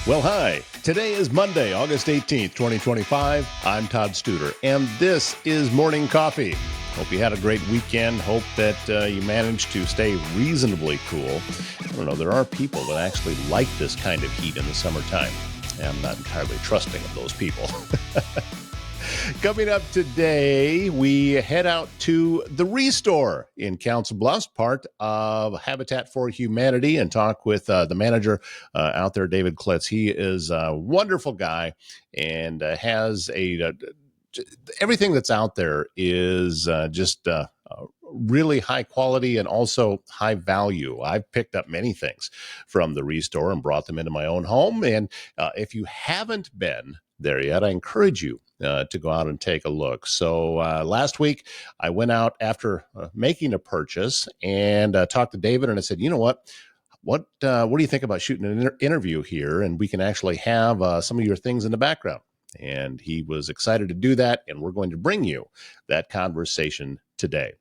Well, hi. Today is Monday, August 18th, 2025. I'm Todd Studer, and this is Morning Coffee. Hope you had a great weekend. Hope that you managed to stay reasonably cool. I don't know, there are people that actually like this kind of heat in the summertime. I'm not entirely trusting of those people. Coming up today, we head out to the ReStore in Council Bluffs, part of Habitat for Humanity, and talk with the manager out there, David Klitz. He is a wonderful guy and has everything that's out there is just really high quality and also high value. I've picked up many things from the ReStore and brought them into my own home. And if you haven't been there yet, I encourage you to go out and take a look. So last week, I went out after making a purchase and talked to David, and I said, you know what? What do you think about shooting an interview here? And we can actually have some of your things in the background. And he was excited to do that, and we're going to bring you that conversation today.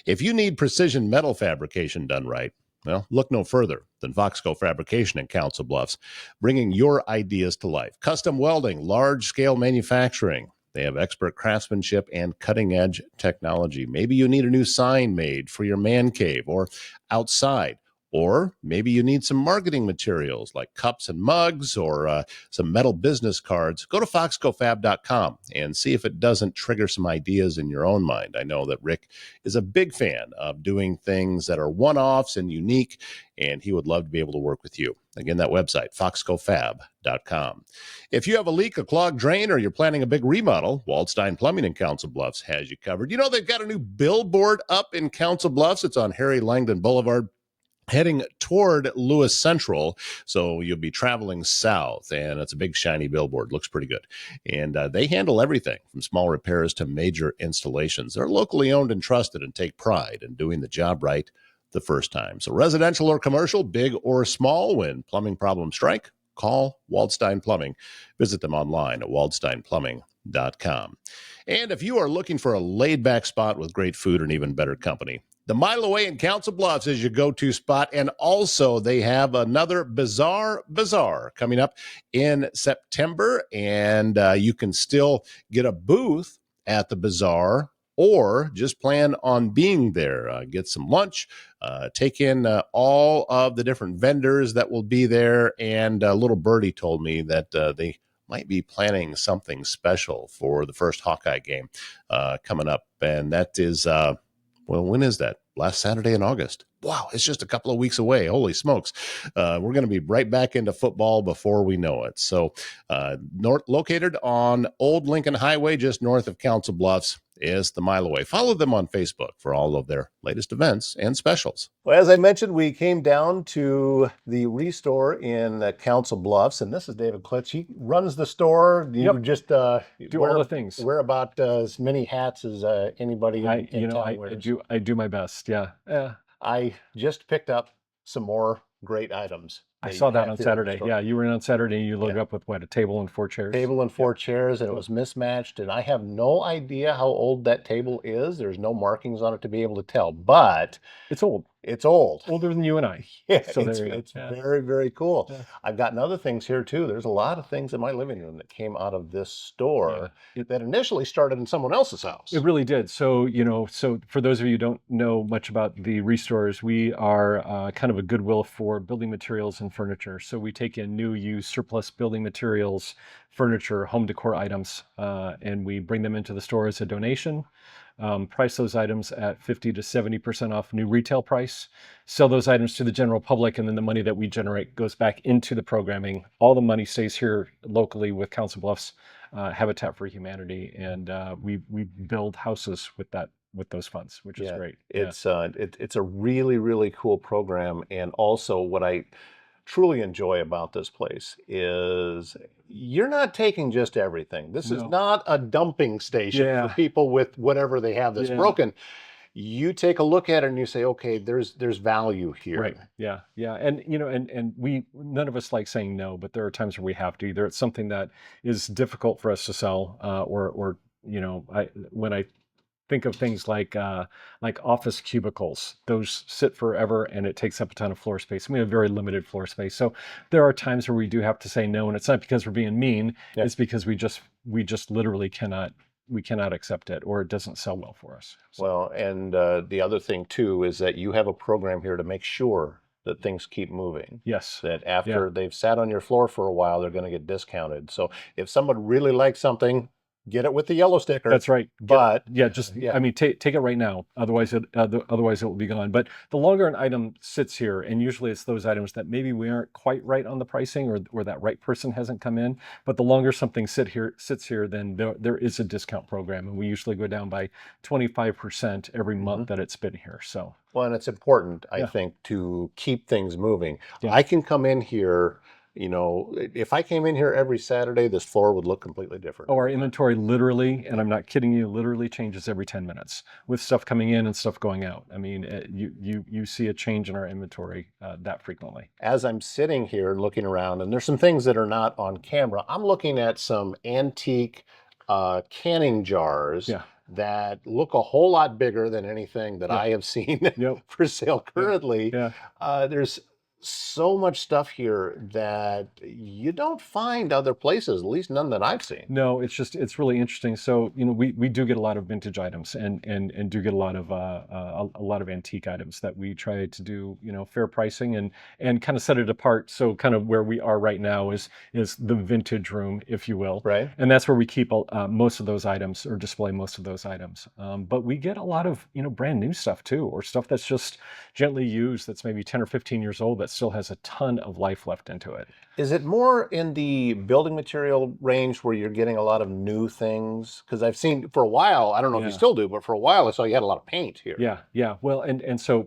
If you need precision metal fabrication done right, well, look no further than Foxco Fabrication in Council Bluffs, bringing your ideas to life. Custom welding, large-scale manufacturing. They have expert craftsmanship and cutting-edge technology. Maybe you need a new sign made for your man cave or outside. Or maybe you need some marketing materials like cups and mugs or some metal business cards. Go to foxcofab.com and see if it doesn't trigger some ideas in your own mind. I know that Rick is a big fan of doing things that are one-offs and unique, and he would love to be able to work with you. Again, that website, foxcofab.com. If you have a leak, a clogged drain, or you're planning a big remodel, Waldstein Plumbing in Council Bluffs has you covered. You know, they've got a new billboard up in Council Bluffs. It's on Harry Langdon Boulevard, heading toward Lewis Central. So you'll be traveling south, and it's a big shiny billboard. Looks pretty good. And they handle everything from small repairs to major installations. They're locally owned and trusted and take pride in doing the job right the first time. So residential or commercial, big or small, when plumbing problems strike, call Waldstein Plumbing. Visit them online at waldsteinplumbing.com. And if you are looking for a laid-back spot with great food and even better company, the Mile Away in Council Bluffs is your go-to spot. And also they have another Bazaar coming up in September. And you can still get a booth at the Bazaar or just plan on being there. Get some lunch, take in all of the different vendors that will be there. And little birdie told me that they might be planning something special for the first Hawkeye game coming up. And that is... well, when is that? Last Saturday in August. Wow, it's just a couple of weeks away. Holy smokes. We're going to be right back into football before we know it. So located on Old Lincoln Highway, just north of Council Bluffs, is the Mile Away. Follow them on Facebook for all of their latest events and specials. Well, as I mentioned, we came down to the ReStore in Council Bluffs, and this is David Klitz. He runs the store. You just do all the things. Wear about as many hats as anybody in town wears. I do my best. Yeah. I just picked up some more great items. I saw that on Saturday. Yeah, you were in on Saturday. You loaded up with what, a table and 4 chairs? Table and 4 chairs, and it was mismatched. And I have no idea how old that table is. There's no markings on it to be able to tell, but it's old. It's old. Older than you and I. Yeah, so it's very, very cool. Yeah. I've gotten other things here too. There's a lot of things in my living room that came out of this store that initially started in someone else's house. It really did. So, so for those of you who don't know much about the ReStores, we are kind of a goodwill for building materials and furniture. So we take in new, used, surplus building materials, furniture, home decor items, and we bring them into the store as a donation. Price those items at 50 to 70% off new retail price, sell those items to the general public, and then the money that we generate goes back into the programming. All the money stays here locally with Council Bluffs Habitat for Humanity, and we build houses with those funds, which is great. It's a really, really cool program. And also what I truly enjoy about this place is you're not taking just everything. This is not a dumping station for people with whatever they have that's broken. You take a look at it and you say, okay, there's value here. Right. Yeah. And and we, none of us like saying no, but there are times where we have to. Either it's something that is difficult for us to sell, or when I Think of things like office cubicles. Those sit forever, and it takes up a ton of floor space. We have very limited floor space, so there are times where we do have to say no, and it's not because we're being mean. Yeah. It's because we just literally cannot accept it, or it doesn't sell well for us. So, Well, and the other thing too is that you have a program here to make sure that things keep moving. yes, That yeah. after they've sat on your floor for a while, they're going to get discounted. So if someone really likes something, get it with the yellow sticker. That's right. But Yeah, just yeah, I mean, take it right now. Otherwise, it will be gone. But the longer an item sits here, and usually it's those items that maybe we aren't quite right on the pricing, or that right person hasn't come in. But the longer something sits here, then there is a discount program, and we usually go down by 25% every month that it's been here. So well, and it's important, I yeah, think, to keep things moving. yeah. I can come in here, if I came in here every Saturday, this floor would look completely different. Oh, our inventory literally, and I'm not kidding you, literally changes every 10 minutes with stuff coming in and stuff going out. I mean, you see a change in our inventory that frequently. As I'm sitting here and looking around, and there's some things that are not on camera, I'm looking at some antique canning jars Yeah. that look a whole lot bigger than anything that Yep. I have seen Yep. for sale currently. Yeah. There's so much stuff here that you don't find other places, at least none that I've seen. No, it's really interesting. So, we do get a lot of vintage items, and do get a lot of a lot of antique items that we try to do, fair pricing, and kind of set it apart. So kind of where we are right now is the vintage room, if you will. Right. And that's where we keep most of those items, or display most of those items. But we get a lot of, brand new stuff too, or stuff that's just gently used, that's maybe 10 or 15 years old, that still has a ton of life left into it. Is it more in the building material range where you're getting a lot of new things? Because I've seen for a while, I don't know if you Yeah. still do, but for a while I saw you had a lot of paint here. Yeah. Well,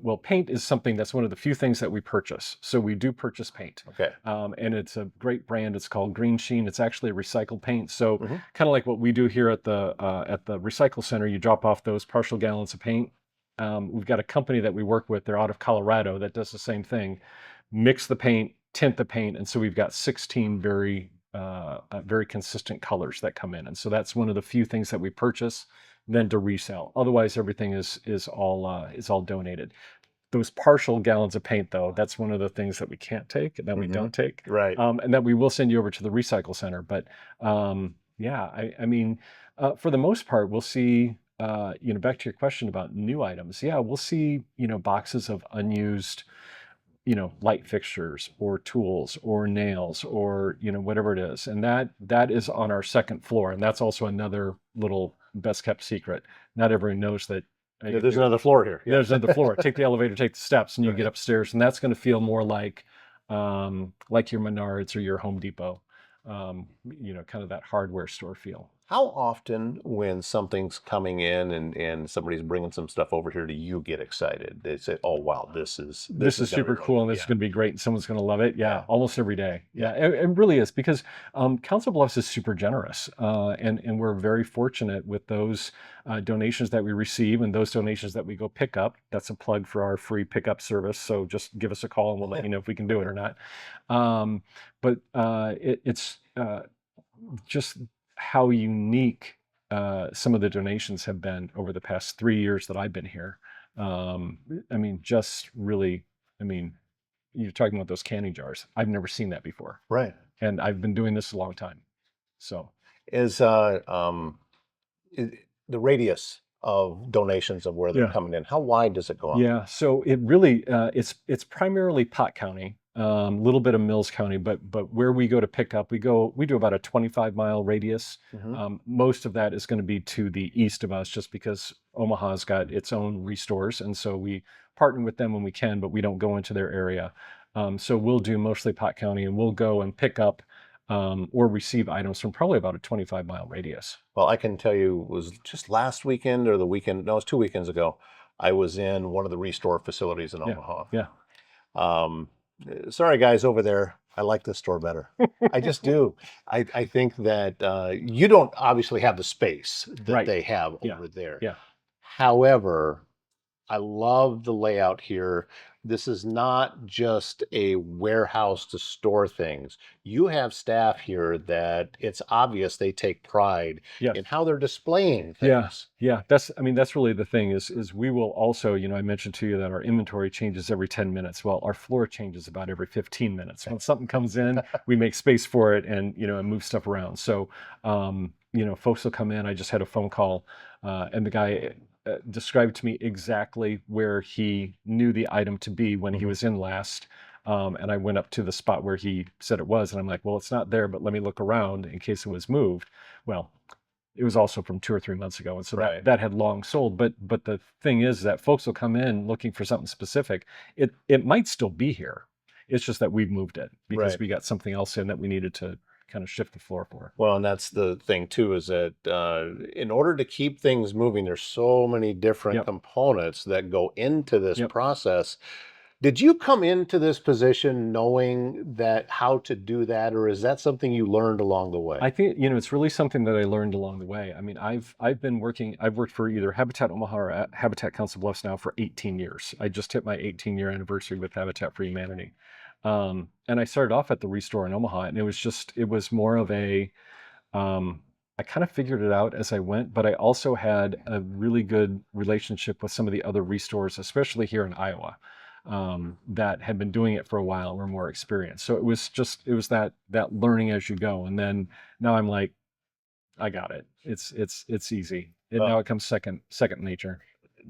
well, paint is something that's one of the few things that we purchase. So we do purchase paint. Okay. And it's a great brand. It's called Green Sheen. It's actually a recycled paint. So Mhm. kind of like what we do here at the recycle center, you drop off those partial gallons of paint. We've got a company that we work with. They're out of Colorado that does the same thing. Mix the paint, tint the paint, and so we've got 16 very consistent colors that come in. And so that's one of the few things that we purchase then to resell. Otherwise, everything is all donated. Those partial gallons of paint, though, that's one of the things that we can't take, and that we don't take, Right. and that we will send you over to the recycle center. But yeah, I mean, for the most part, we'll see. Back to your question about new items. Yeah, we'll see. Boxes of unused, light fixtures or tools or nails, or whatever it is, and that is on our second floor, and that's also another little best kept secret. Not everyone knows that. Yeah, there's another floor here. Yeah. There's another floor. Take the elevator, take the steps, and you get upstairs, and that's going to feel more like your Menards or your Home Depot, kind of that hardware store feel. How often, when something's coming in and somebody's bringing some stuff over here, do you get excited? They say, "Oh wow, this is This is gonna be super really cool, good." and this is Yeah. going to be great, and someone's going to love it." Yeah, Yeah. almost every day. Yeah, it really is, because Council Bluffs is super generous, and we're very fortunate with those donations that we receive, and those donations that we go pick up. That's a plug for our free pickup service. So just give us a call, and we'll let you know if we can do it or not. But it's just how unique some of the donations have been over the past 3 years that I've been here. I mean, just really, I mean, you're talking about those canning jars. I've never seen that before, Right. and I've been doing this a long time. So Is the radius of donations of where they're Yeah. coming in, how wide does it go up? yeah, so it really it's primarily Pot County, a little bit of Mills County, but where we go to pick up, we do about a 25-mile radius. Mhm. Most of that is going to be to the east of us, just because Omaha's got its own restores, and so we partner with them when we can, but we don't go into their area. So we'll do mostly Pot County, and we'll go and pick up or receive items from probably about a 25-mile radius. Well, I can tell you, it was just last weekend or the weekend, no, it was 2 weekends ago. I was in one of the ReStore facilities in Omaha. Yeah. Um, Sorry, guys over there. I like this store better. I just do. I think that you don't obviously have the space that Right. they have Yeah. over there. Yeah. However, I love the layout here. this is not just a warehouse to store things. You have staff here that it's obvious they take pride in Yes. how they're displaying Yeah, things. yeah. That's really the thing is we will also, I mentioned to you that our inventory changes every 10 minutes. Well, our floor changes about every 15 minutes. When something comes in, we make space for it and, and move stuff around. So, folks will come in. I just had a phone call, and the guy described to me exactly where he knew the item to be when he Mhm. was in last. And I went up to the spot where he said it was, and I'm like, well, it's not there, but let me look around in case it was moved. Well, it was also from 2 or 3 months ago, and so that Right, that had long sold. But the thing is that folks will come in looking for something specific. It might still be here. It's just that we've moved it because right. we got something else in that we needed to kind of shift the floor for. Well, and that's the thing too, is that in order to keep things moving, there's so many different Yep, components that go into this yep. process. Did you come into this position knowing that how to do that, or is that something you learned along the way? I think it's really something that I learned along the way. I mean, I've worked for either Habitat Omaha or Habitat Council Bluffs now for 18 years. I just hit my 18-year anniversary with Habitat for Humanity. And I started off at the ReStore in Omaha, and it was more of a, I kind of figured it out as I went, but I also had a really good relationship with some of the other restores, especially here in Iowa, that had been doing it for a while and were more experienced. So it was that learning as you go. And then now I'm like, I got it. It's easy. And Well, now it comes second nature.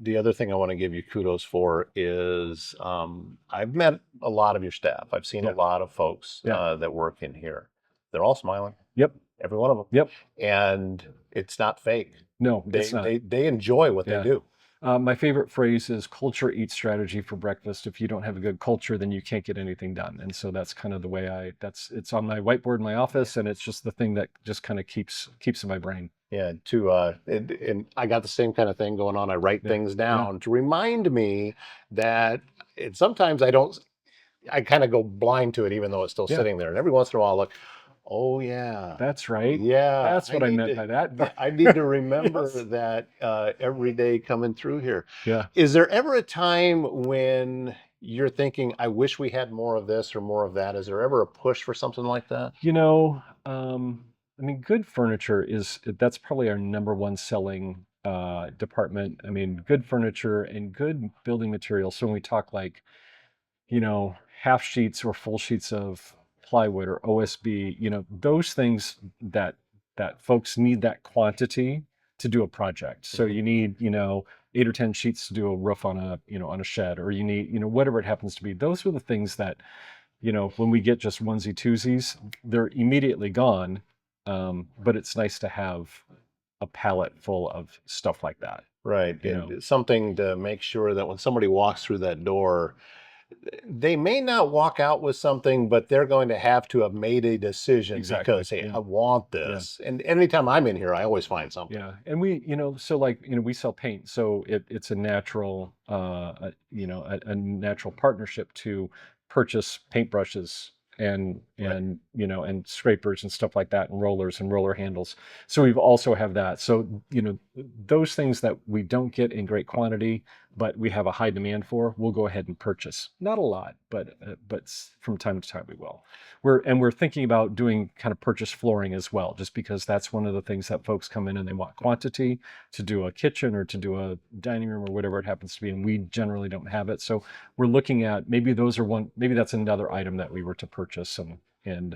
the other thing I want to give you kudos for is I've met a lot of your staff. I've seen a Yeah. lot of folks Yeah. that work in here. They're all smiling, Yep. every one of them, Yep. and it's not fake. No, They it's not. they they enjoy what they Yeah. do. My favorite phrase is culture eats strategy for breakfast. If you don't have a good culture, then you can't get anything done. And so that's kind of the way it's on my whiteboard in my office, and it's just the thing that just kind of keeps in my brain. Yeah, and I got the same kind of thing going on. I write Yeah. things Yeah. down to remind me that and sometimes I don't I kind of go blind to it even though it's still Yeah. sitting there. And every once in a while I look, oh yeah. That's right. Yeah, That's what I meant by that. I need to remember Yes. that every day coming through here. Yeah. Is there ever a time when you're thinking, I wish we had more of this or more of that? Is there ever a push for something like that? You know, I mean, good furniture that's probably our number one selling department. I mean, good furniture and good building materials. So when we talk like, half sheets or full sheets of plywood or OSB, those things that folks need that quantity to do a project. So Mhm. you need, 8 or 10 sheets to do a roof on a shed, or you need, whatever it happens to be. Those are the things that, when we get just onesie twosies, they're immediately gone. But it's nice to have a palette full of stuff like that, Right. you know. And something to make sure that when somebody walks through that door, they may not walk out with something, but they're going to have to have made a decision Exactly. because, hey, Yeah. I want Yeah. this. And anytime I'm in here, I always find something. Yeah, and we, so like, we sell paint, so it's a natural, a natural partnership to purchase paintbrushes Right. and scrapers and stuff like that, and rollers and roller handles. So we've also have that. So those things that we don't get in great quantity, but we have a high demand for, we'll go ahead and purchase. Not a lot, but from time to time we will. We're thinking about doing kind of purchase flooring as well, just because that's one of the things that folks come in and they want quantity to do a kitchen or to do a dining room or whatever it happens to be, and we generally don't have it. So we're looking at maybe that's another item that we were to purchase and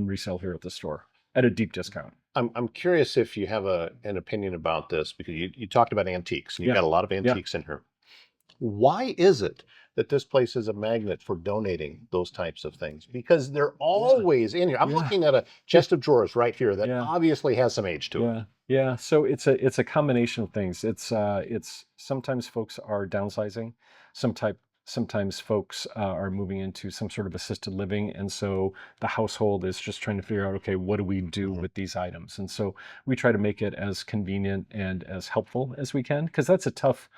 resell here at the store at a deep discount. I'm curious if you have an opinion about this because you talked about antiques and you've Yeah, got a lot of yeah, antiques in here. Why is it that this place is a magnet for donating those types of things? Because they're yeah, always in here. I'm yeah, looking at a chest of drawers right here that yeah. obviously has some age to it. Yeah, yeah. So it's a combination of things. It's sometimes folks are downsizing, sometimes folks are moving into some sort of assisted living, and so the household is just trying to figure out, okay, what do we do Mhm. with these items? And so we try to make it as convenient and as helpful as we can, because that's a tough.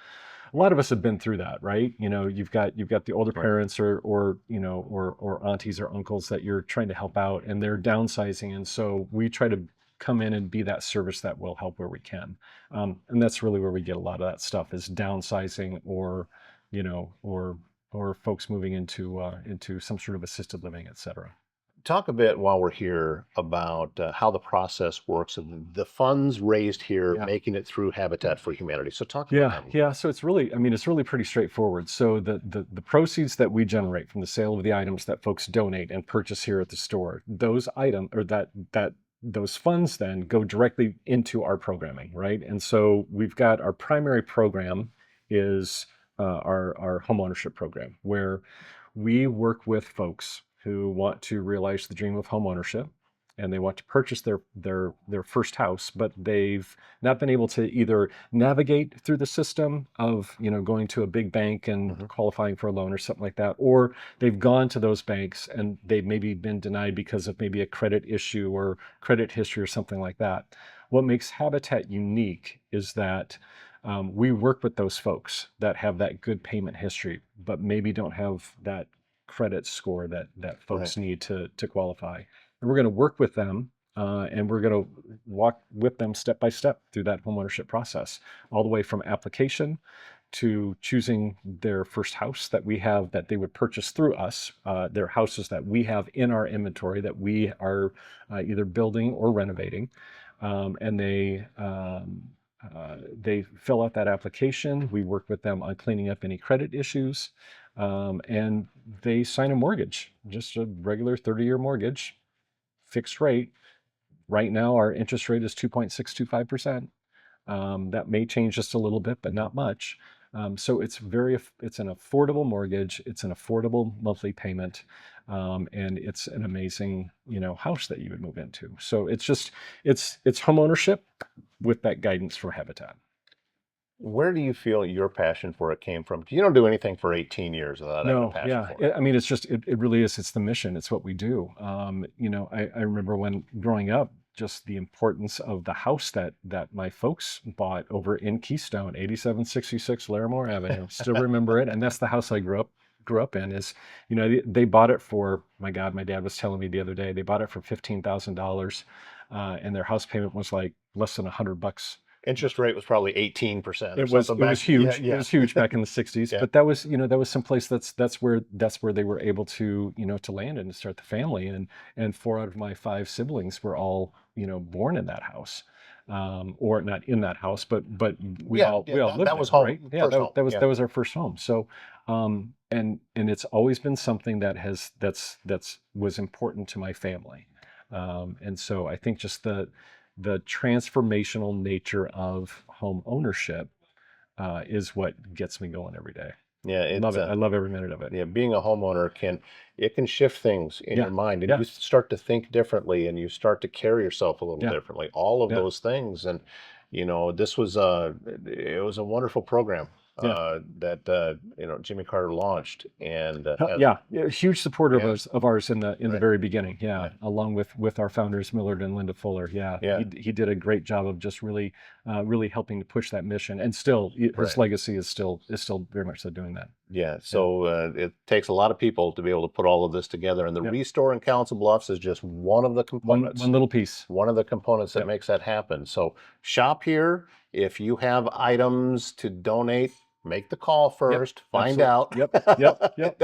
A lot of us have been through that, right? You've got the older Right. parents or aunties or uncles that you're trying to help out, and they're downsizing, and so we try to come in and be that service that will help where we can. And that's really where we get a lot of that stuff is downsizing or or folks moving into some sort of assisted living, et cetera. Talk a bit while we're here about how the process works and the funds raised here, Yeah. making it through Habitat for Humanity. So talk about Yeah, that. yeah. So it's really, I mean, it's really pretty straightforward. So the proceeds that we generate from the sale of the items that folks donate and purchase here at the store, those item or that those funds then go directly into our programming, right? And so we've got our primary program is our homeownership program, where we work with folks who want to realize the dream of homeownership and they want to purchase their first house, but they've not been able to either navigate through the system of going to a big bank and qualifying for a loan or something like that, or they've gone to those banks and they've maybe been denied because of maybe a credit issue or credit history or something like that. What makes Habitat unique is that we work with those folks that have that good payment history, but maybe don't have that credit score that folks need to qualify. And we're going to work with them and we're going to walk with them step by step through that homeownership process, all the way from application to choosing their first house that we have that they would purchase through us, their houses that we have in our inventory that we are either building or renovating. And they fill out that application. We work with them on cleaning up any credit issues. And they sign a mortgage, just a regular 30-year mortgage, fixed rate. Right now, our interest rate is 2.625%. That may change just a little bit, but not much. So it's an affordable mortgage. It's an affordable monthly payment. And it's an amazing, house that you would move into. So it's home ownership with that guidance from Habitat. Where do you feel your passion for it came from? 'Cause you don't do anything for 18 years without having a No, passion yeah. for it. I mean, it really is. It's the mission. It's what we do. I remember when growing up, just the importance of the house that my folks bought over in Keystone, 8766 Larimore Avenue. Still remember it. And that's the house I grew up in. Is, they bought it for, my God, my dad was telling me the other day, they bought it for $15,000, and their house payment was like less than $100. Interest rate was probably 18% or It was something back. huge. Yeah, It was huge back in the 60s. yeah. But that was someplace that's where they were able to to land and start the family. And four out of my five siblings were all born in that house, or not in that house, but we Yeah, all yeah, lived that there, was home, right? Yeah, first home. that was Yeah. that was our first home. So and it's always been something that's was important to my family. And so I think just the transformational nature of home ownership is what gets me going every day. Yeah, Love it's it. I love every minute of it. yeah, being a homeowner can shift things in Yeah. your mind, and Yeah. you start to think differently, and you start to carry yourself a little Yeah. differently. All of Yeah. those things, and this was it was a wonderful program Yeah. that Jimmy Carter launched, and Yeah, huge supporter yeah, of ours in the right, very beginning. Yeah, yeah, along with our founders Millard and Linda Fuller. Yeah, yeah, he did a great job of just really helping to push that mission, and still his right. legacy is still very much so doing that. Yeah, so it takes a lot of people to be able to put all of this together, and the Yep. ReStore in Council Bluffs is just one of the components. One little piece. One of the components that Yep. makes that happen. So shop here. If you have items to donate, make the call first. Find out. Yep.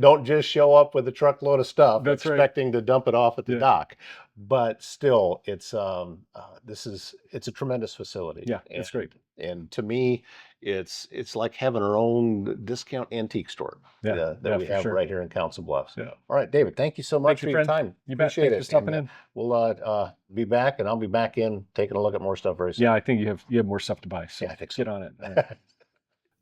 Don't just show up with a truckload of stuff That's right. expecting to dump it off at the Yeah. dock. But still, it's it's a tremendous facility. Yeah, it's great. And to me, it's like having our own discount antique store Yeah, that we for have sure. right here in Council Bluffs. Yeah. All right, David, thank you so much Thank you, for your friend. time. You bet. Appreciate Thanks it. for stopping And, in. we'll be back, and I'll be back in taking a look at more stuff very soon. Yeah, I think you have more stuff to buy. So Yeah, I think so. get on it. All right.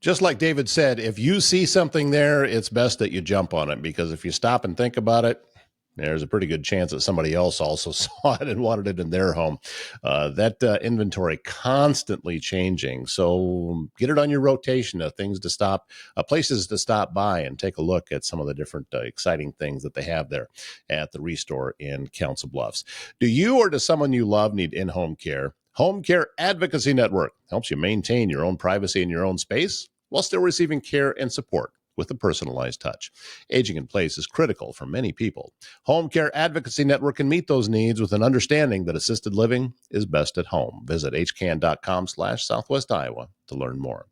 Just like David said, if you see something there, it's best that you jump on it, because if you stop and think about it, there's a pretty good chance that somebody else also saw it and wanted it in their home. That inventory constantly changing. So get it on your rotation of things to stop, places to stop by and take a look at some of the different exciting things that they have there at the ReStore in Council Bluffs. Do you or does someone you love need in-home care? Home Care Advocacy Network helps you maintain your own privacy in your own space while still receiving care and support with a personalized touch. Aging in place is critical for many people. Home Care Advocacy Network can meet those needs with an understanding that assisted living is best at home. Visit hcan.com/Southwest Iowa to learn more.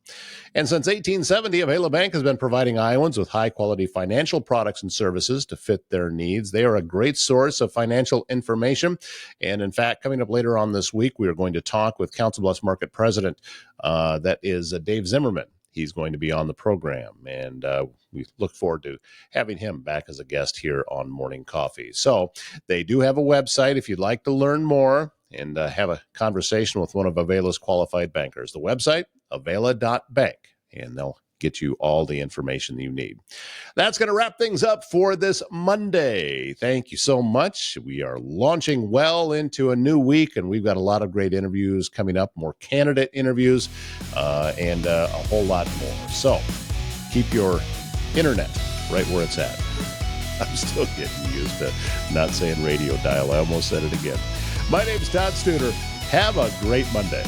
And since 1870, Avela Bank has been providing Iowans with high-quality financial products and services to fit their needs. They are a great source of financial information. And in fact, coming up later on this week, we are going to talk with Council Bluffs Market President, that is Dave Zimmerman. He's going to be on the program, and we look forward to having him back as a guest here on Morning Coffee. So they do have a website if you'd like to learn more and have a conversation with one of Avela's qualified bankers. The website, avela.bank, and they'll get you all the information you need. That's going to wrap things up for this Monday. Thank you so much. We are launching well into a new week, and we've got a lot of great interviews coming up, more candidate interviews, and a whole lot more. So keep your internet right where it's at. I'm still getting used to not saying radio dial. I almost said it again. My name's Todd Studer. Have a great Monday.